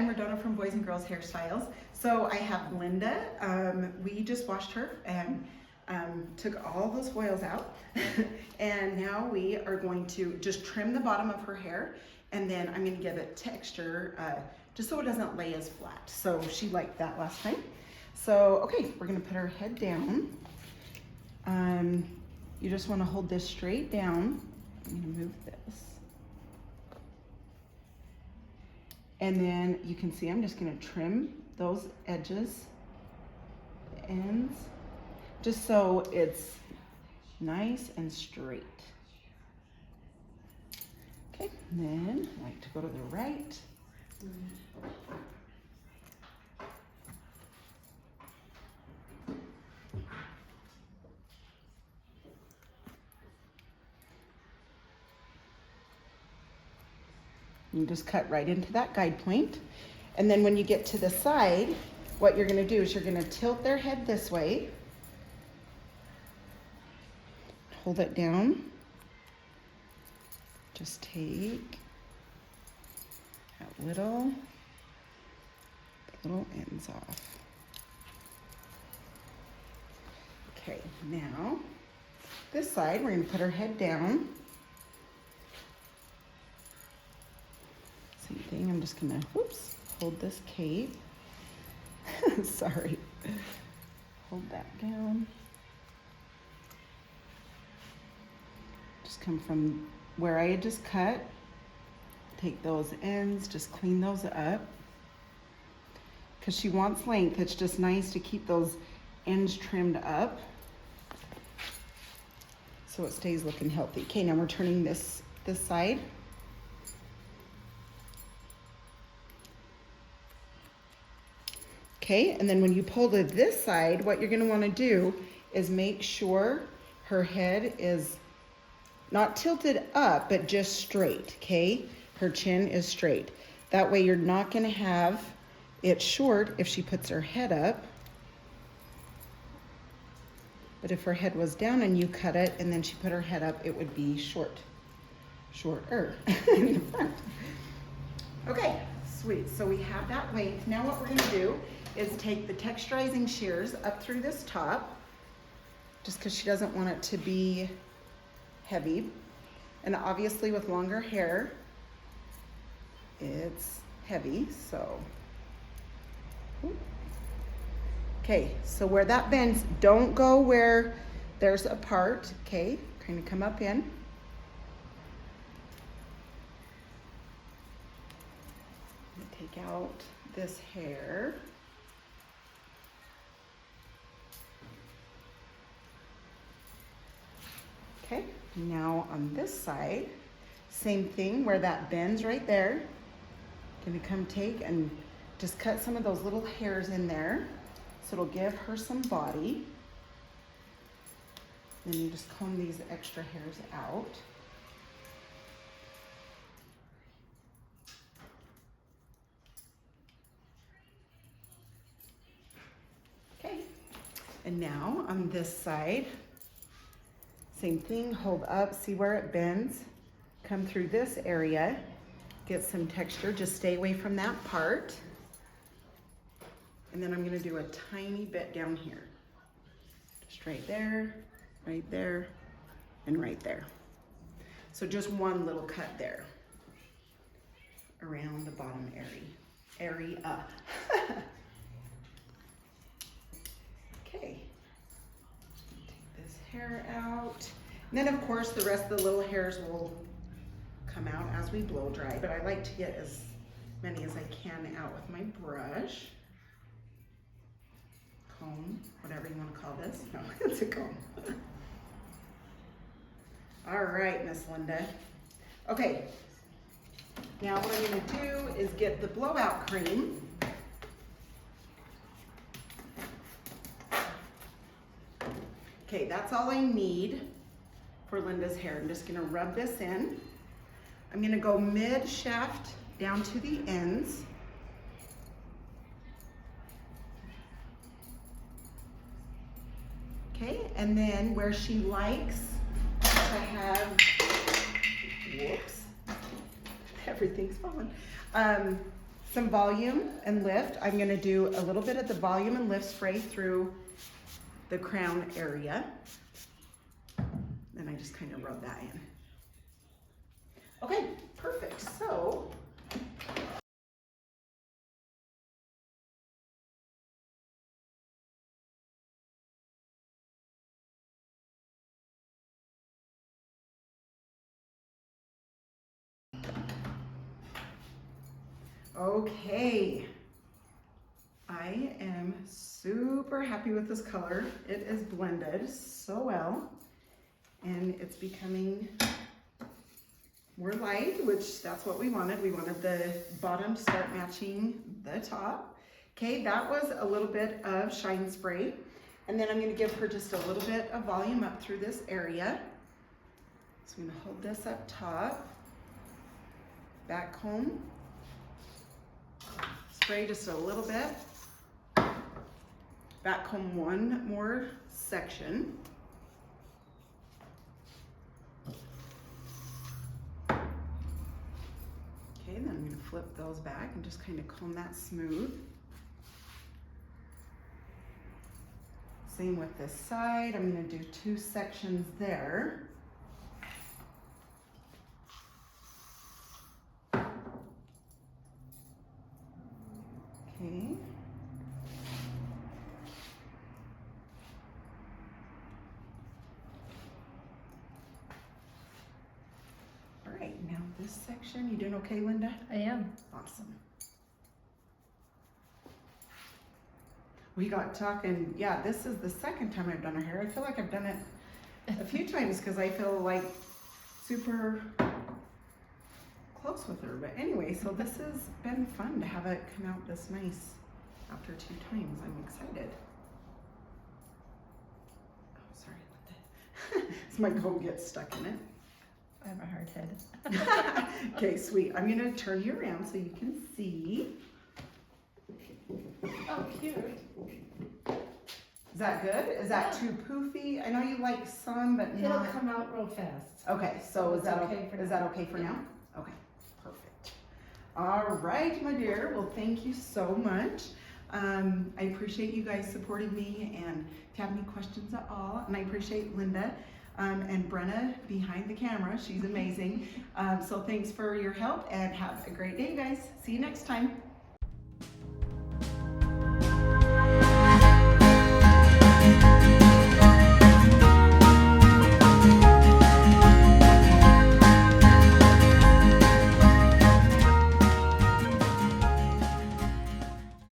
I'm Radona from Boys and Girls Hairstyles. So I have Linda. We just washed her and took all those oils out. And now we are going to just trim the bottom of her hair, and then I'm going to give it texture just so it doesn't lay as flat. So she liked that last time. So, okay, we're going to put her head down. You just want to hold this straight down. I'm going to move this. And then you can see I'm just going to trim those edges, the ends, just so it's nice and straight. Okay, and then I like to go to the right. You just cut right into that guide point. And then when you get to the side, what you're gonna do is you're gonna tilt their head this way. Hold it down. Just take that little ends off. Okay, now this side, we're gonna put her head down. Same thing, I'm just gonna, whoops, hold this cape. Sorry. Hold that down. Just come from where I had just cut. Take those ends, just clean those up. Because she wants length, it's just nice to keep those ends trimmed up so it stays looking healthy. Okay, now we're turning this side. Okay, and then when you pull to this side, what you're gonna wanna do is make sure her head is not tilted up, but just straight, okay? Her chin is straight. That way you're not gonna have it short if she puts her head up. But if her head was down and you cut it and then she put her head up, it would be shorter in the front. Okay, sweet, so we have that length. Now what we're gonna do is take the texturizing shears up through this top, just because she doesn't want it to be heavy. And obviously with longer hair, it's heavy, so. Okay, so where that bends, don't go where there's a part, okay? Kind of come up in. Take out this hair. Okay, now on this side, same thing where that bends right there. Gonna come take and just cut some of those little hairs in there so it'll give her some body. Then you just comb these extra hairs out. Okay, and now on this side, same thing, hold up, see where it bends, come through this area, get some texture, just stay away from that part. And then I'm gonna do a tiny bit down here. Just right there, and right there. So just one little cut there around the bottom area. Okay. Take this hair out. And then of course the rest of the little hairs will come out as we blow dry, but I like to get as many as I can out with my brush. Comb, whatever you want to call this. No, it's a comb. All right, Miss Linda. Okay, now what I'm going to do is get the blowout cream. Okay, that's all I need for Linda's hair. I'm just going to rub this in. I'm going to go mid shaft down to the ends. Okay, and then where she likes to have, whoops, everything's falling. some volume and lift. I'm gonna do a little bit of the volume and lift spray through the crown area. Then I just kind of rub that in. Okay, perfect. So, okay. I am super happy with this color. It is blended so well, and it's becoming more light, which that's what we wanted. We wanted the bottom to start matching the top. Okay, that was a little bit of shine spray. And then I'm gonna give her just a little bit of volume up through this area. So I'm gonna hold this up top, back comb, spray just a little bit. Back comb one more section. Okay, then I'm gonna flip those back and just kind of comb that smooth. Same with this side. I'm gonna do 2 sections there. Okay. All right, now this section, you doing okay, Linda? I am. Awesome. We got talking, yeah, this is the second time I've done her hair. I feel like I've done it a few times because I feel like super close with her. But anyway, so this has been fun to have it come out this nice after 2 times. I'm excited. Oh, sorry about that. So my comb gets stuck in it. I have a hard head. Okay, sweet. I'm gonna turn you around so you can see. Oh, cute. Is that good? Is that too poofy? I know you like some, but It'll not. come out real fast. Okay, so is that okay for is now. that okay for Yeah. now? Okay, perfect. All right, my dear. Well, thank you so much. I appreciate you guys supporting me, and if you have any questions at all, and I appreciate Linda and Brenna behind the camera. She's amazing. So thanks for your help, and have a great day, guys. See you next time.